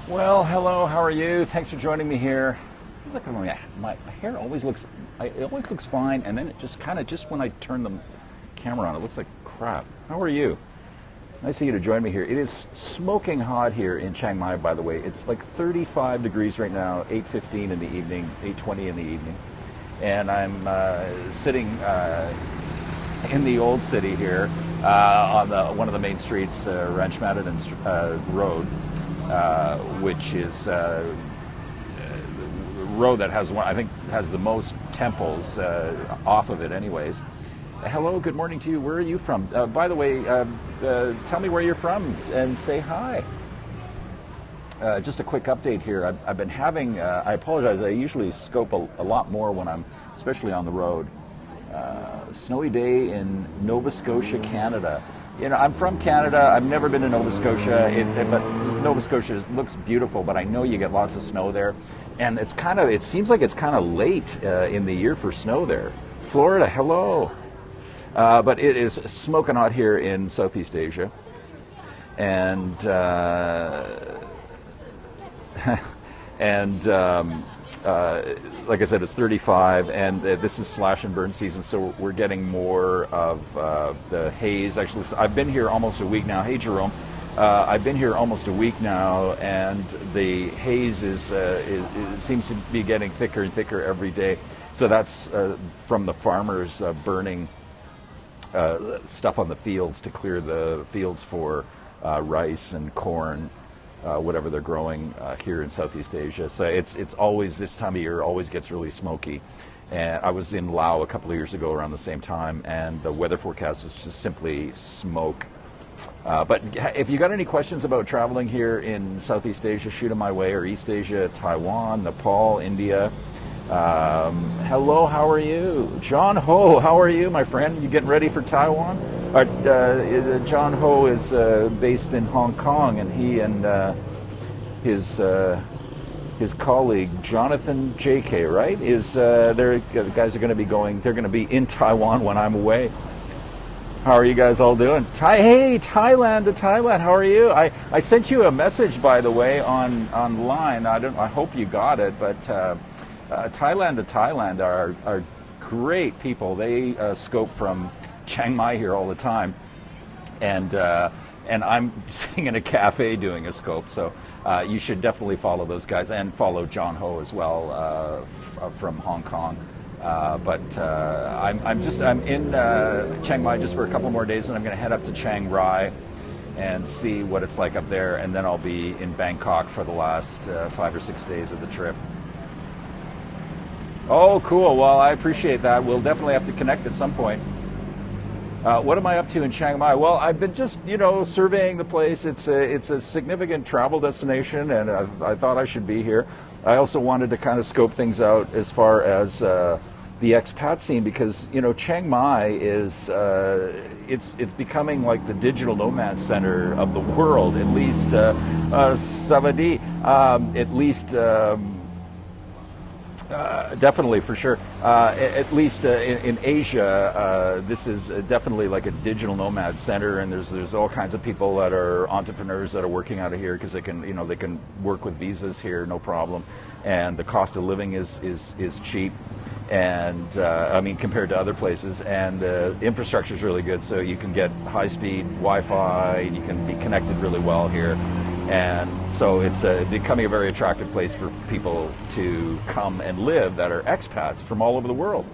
Well, hello. How are you? Thanks for joining me here. Look at my hair always looks it always looks fine, and then it just kind of just when I turn the camera on, it looks like crap. How are you? Nice of you to join me here. It is smoking hot here in Chiang Mai, by the way. It's like 35 degrees right now, 8:15 in the evening, 8:20 in the evening, and I'm sitting in the old city here on one of the main streets, Ranch Matadan Road. Which is a road that has I think has the most temples off of it anyways. Hello, good morning to you. Where are you from? By the way, tell me where you're from and say hi. Just a quick update here. I've been having, I apologize, I usually scope a lot more when I'm, especially on the road. Snowy day in Nova Scotia, Canada. You know, I'm from Canada. I've never been to Nova Scotia, but Nova Scotia looks beautiful. But I know you get lots of snow there, and it seems like it's kind of late in the year for snow there. Florida, hello. But it is smoking hot here in Southeast Asia, and like I said, it's 35, and this is slash and burn season, so we're getting more of the haze. Actually, I've been here almost a week now. Hey, Jerome. I've been here almost a week now, and the haze it seems to be getting thicker and thicker every day. So that's from the farmers burning stuff on the fields to clear the fields for rice and corn. Whatever they're growing here in Southeast Asia. So it's always, this time of year, always gets really smoky. And I was in Laos a couple of years ago around the same time, and the weather forecast was just simply smoke. But if you got any questions about traveling here in Southeast Asia, shoot them my way, or East Asia, Taiwan, Nepal, India. Hello, how are you? John Ho, how are you, my friend? You getting ready for Taiwan? John Ho is based in Hong Kong, and he and his colleague Jonathan J.K. right the guys are going to be going. They're going to be in Taiwan when I'm away. How are you guys all doing? Hey, Thailand to Thailand. How are you? I sent you a message, by the way, online. I hope you got it, but Thailand to Thailand are great people. They scope from Chiang Mai here all the time, and I'm sitting in a cafe doing a scope, so you should definitely follow those guys and follow John Ho as well from Hong Kong. But I'm in Chiang Mai just for a couple more days, and I'm going to head up to Chiang Rai and see what it's like up there, and then I'll be in Bangkok for the last 5 or 6 days of the trip. Oh, cool. Well, I appreciate that. We'll definitely have to connect at some point. What am I up to in Chiang Mai? Well, I've been just, surveying the place. It's a significant travel destination, and I thought I should be here. I also wanted to kind of scope things out as far as the expat scene, because, Chiang Mai is, it's becoming like the digital nomad center of the world, at least, Savadi, at least, definitely, for sure. At least in Asia, this is definitely like a digital nomad center, and there's all kinds of people that are entrepreneurs that are working out of here because they can work with visas here, no problem, and the cost of living is cheap, and compared to other places, and the infrastructure is really good, so you can get high-speed Wi-Fi, and you can be connected really well here. And so it's becoming a very attractive place for people to come and live that are expats from all over the world.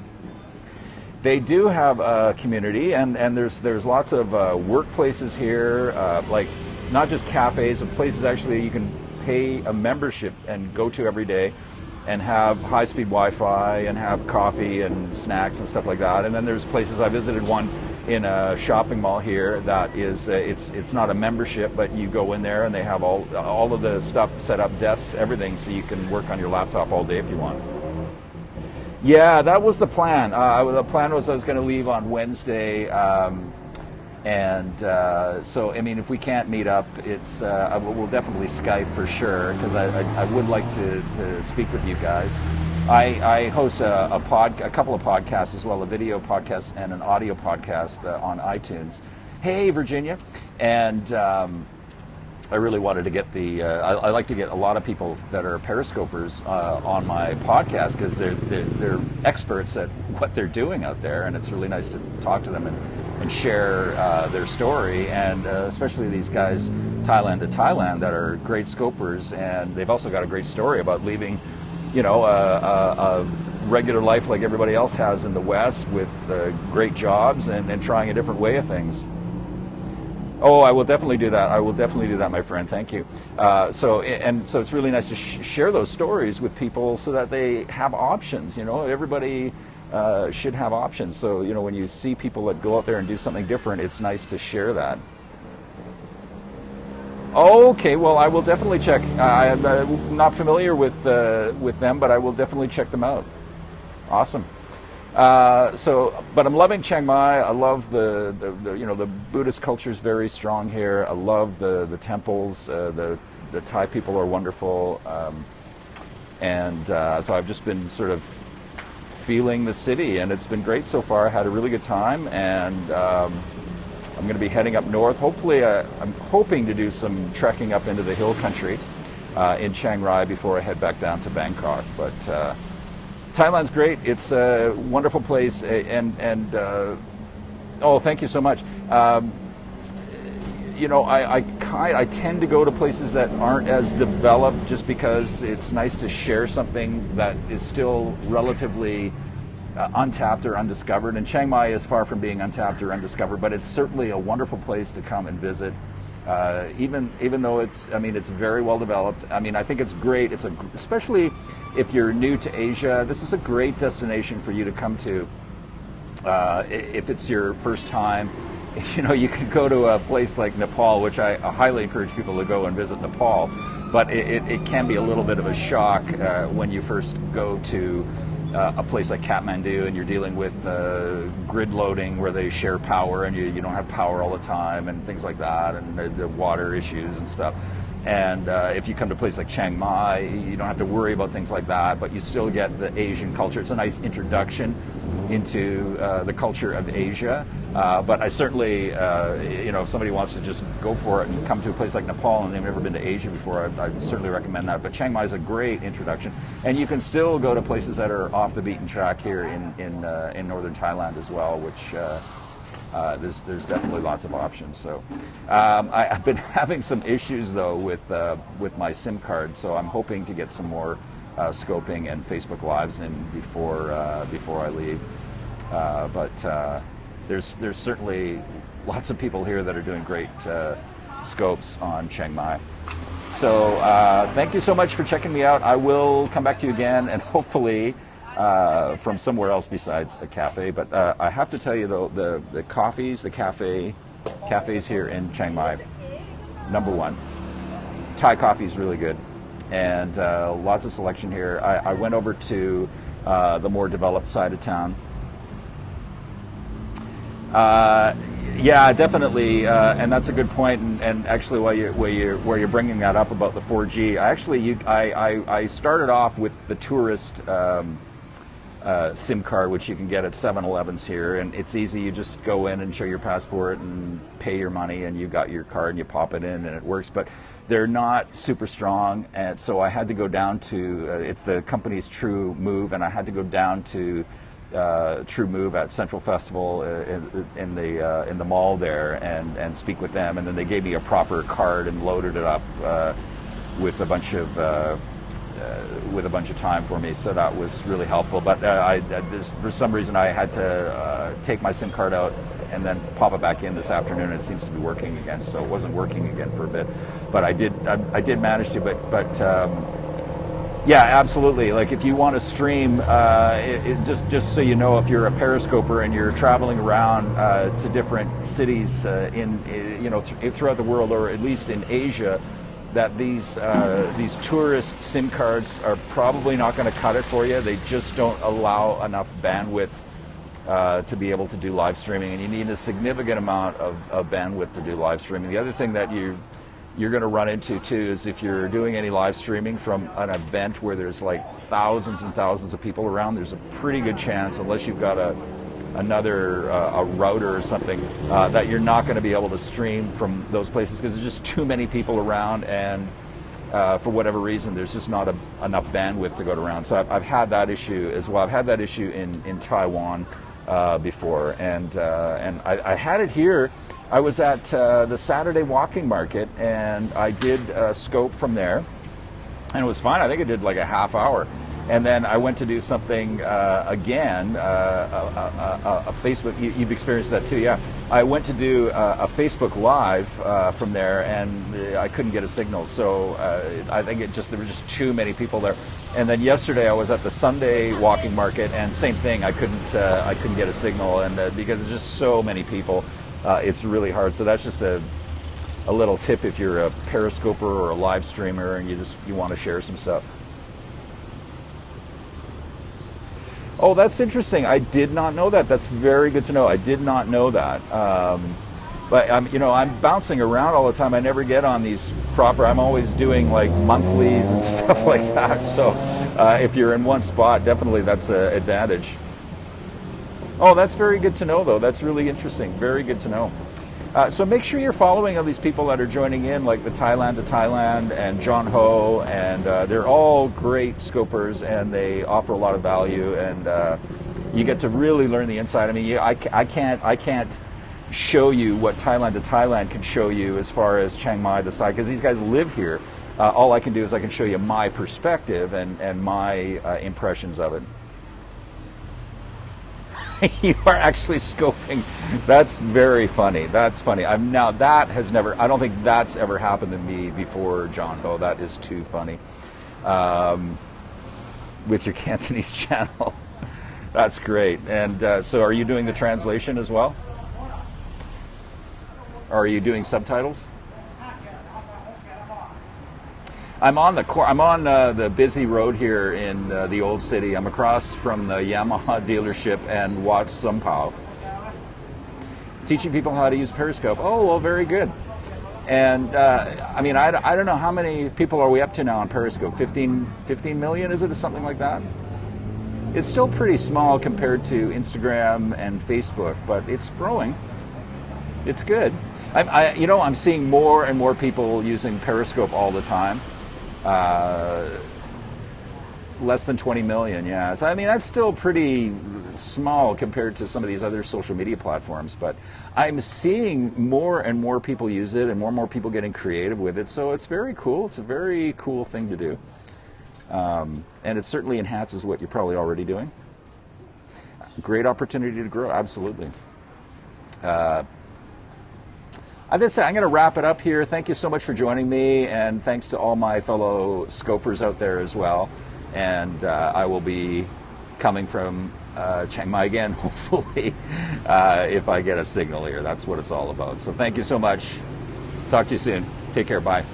They do have a community, and there's lots of workplaces here, like not just cafes, but places actually you can pay a membership and go to every day and have high-speed Wi-Fi and have coffee and snacks and stuff like that. And then there's places, I visited one in a shopping mall here that is it's not a membership, but you go in there and they have all of the stuff set up, desks, everything, so you can work on your laptop all day if you want. Yeah, that was the plan. The plan was I was going to leave on Wednesday, so if we can't meet up, we'll definitely Skype for sure, because I would like to speak with you guys. I host a couple of podcasts as well, a video podcast and an audio podcast on iTunes. Hey, Virginia. And I really wanted to get the. I like to get a lot of people that are periscopers on my podcast because they're experts at what they're doing out there, and it's really nice to talk to them and share their story, and especially these guys, Thailand to Thailand, that are great scopers, and they've also got a great story about leaving, a regular life like everybody else has in the West with great jobs and trying a different way of things. Oh, I will definitely do that. I will definitely do that, my friend. Thank you. So it's really nice to share those stories with people so that they have options. Everybody should have options. So, when you see people that go out there and do something different, it's nice to share that. Okay, well, I will definitely check. I'm not familiar with them, but I will definitely check them out. Awesome. But I'm loving Chiang Mai. I love the Buddhist culture is very strong here. I love the temples. The Thai people are wonderful, so I've just been sort of feeling the city, and it's been great so far. I had a really good time, and I'm going to be heading up north. Hopefully, I'm hoping to do some trekking up into the hill country in Chiang Rai before I head back down to Bangkok. But Thailand's great. It's a wonderful place, and oh, thank you so much. I tend to go to places that aren't as developed just because it's nice to share something that is still relatively untapped or undiscovered. And Chiang Mai is far from being untapped or undiscovered, but it's certainly a wonderful place to come and visit. Even though it's very well developed. I think it's great. Especially if you're new to Asia, this is a great destination for you to come to. If it's your first time, you could go to a place like Nepal, which I highly encourage people to go and visit Nepal. But it can be a little bit of a shock when you first go to a place like Kathmandu and you're dealing with grid loading where they share power and you don't have power all the time and things like that, and the water issues and stuff. And if you come to a place like Chiang Mai, you don't have to worry about things like that, but you still get the Asian culture. It's a nice introduction into the culture of Asia. But I certainly, if somebody wants to just go for it and come to a place like Nepal and they've never been to Asia before, I certainly recommend that. But Chiang Mai is a great introduction. And you can still go to places that are off the beaten track here in northern Thailand as well, which there's definitely lots of options. So I've been having some issues, though, with my SIM card, so I'm hoping to get some more scoping and Facebook Lives in before I leave. But there's certainly lots of people here that are doing great scopes on Chiang Mai. So thank you so much for checking me out. I will come back to you again, and hopefully from somewhere else besides a cafe. But I have to tell you, though, the cafes here in Chiang Mai, number one. Thai coffee is really good, and lots of selection here. I went over to the more developed side of town. Yeah, definitely, and that's a good point. And actually, while you're bringing that up about the 4G, I started off with the tourist SIM card, which you can get at 7-Elevens here, and it's easy. You just go in and show your passport and pay your money, and you got your card, and you pop it in, and it works. But they're not super strong, and so I had to go down to it's the company's True Move, and I had to go down to True Move at Central Festival in the mall there and speak with them, and then they gave me a proper card and loaded it up with a bunch of time for me, so that was really helpful. But for some reason I had to take my SIM card out and then pop it back in this afternoon, and it seems to be working again. So it wasn't working again for a bit, but I did manage to. But yeah, absolutely. Like if you want to stream, just so you know, if you're a periscoper and you're traveling around to different cities throughout the world, or at least in Asia, that these tourist SIM cards are probably not going to cut it for you. They just don't allow enough bandwidth to be able to do live streaming, and you need a significant amount of bandwidth to do live streaming. The other thing that you're going to run into too is if you're doing any live streaming from an event where there's like thousands and thousands of people around, there's a pretty good chance, unless you've got a another a router or something, that you're not going to be able to stream from those places because there's just too many people around, and for whatever reason, there's just not enough bandwidth to go around. So I've had that issue as well. I've had that issue in Taiwan before, and I had it here. I was at the Saturday walking market, and I did scope from there, and it was fine. I think I did like a half hour. And then I went to do something again, a Facebook, you've experienced that too, yeah. I went to do a Facebook Live from there, and I couldn't get a signal. So I think there were just too many people there. And then yesterday I was at the Sunday walking market, and same thing, I couldn't get a signal, and because there's just so many people, it's really hard. So that's just a little tip if you're a periscoper or a live streamer and you want to share some stuff. Oh, that's interesting. I did not know that. That's very good to know. I did not know that. But I'm bouncing around all the time. I never get on these proper. I'm always doing like monthlies and stuff like that. So if you're in one spot, definitely that's an advantage. Oh, that's very good to know, though. That's really interesting. Very good to know. So make sure you're following all these people that are joining in, like the Thailand to Thailand and John Ho, and they're all great scopers, and they offer a lot of value, and you get to really learn the inside. I mean, I can't show you what Thailand to Thailand can show you as far as Chiang Mai, the side, because these guys live here. All I can do is I can show you my perspective and my impressions of it. You are actually scoping. That's very funny. That's funny. I don't think that's ever happened to me before, John. Oh, that is too funny. With your Cantonese channel. That's great. And so are you doing the translation as well? Or are you doing subtitles? I'm on the busy road here in the old city. I'm across from the Yamaha dealership and Wat Sumpao. Teaching people how to use Periscope. Oh, well, very good. And I don't know how many people are we up to now on Periscope. 15 million, is it, or something like that? It's still pretty small compared to Instagram and Facebook, but it's growing. It's good. I'm seeing more and more people using Periscope all the time. Less than 20 million, yeah. So, I mean, that's still pretty small compared to some of these other social media platforms, but I'm seeing more and more people use it and more people getting creative with it, so it's very cool. It's a very cool thing to do. And it certainly enhances what you're probably already doing. Great opportunity to grow, absolutely. I'm going to wrap it up here. Thank you so much for joining me, and thanks to all my fellow scopers out there as well. And I will be coming from Chiang Mai again, hopefully, if I get a signal here. That's what it's all about. So thank you so much. Talk to you soon. Take care. Bye.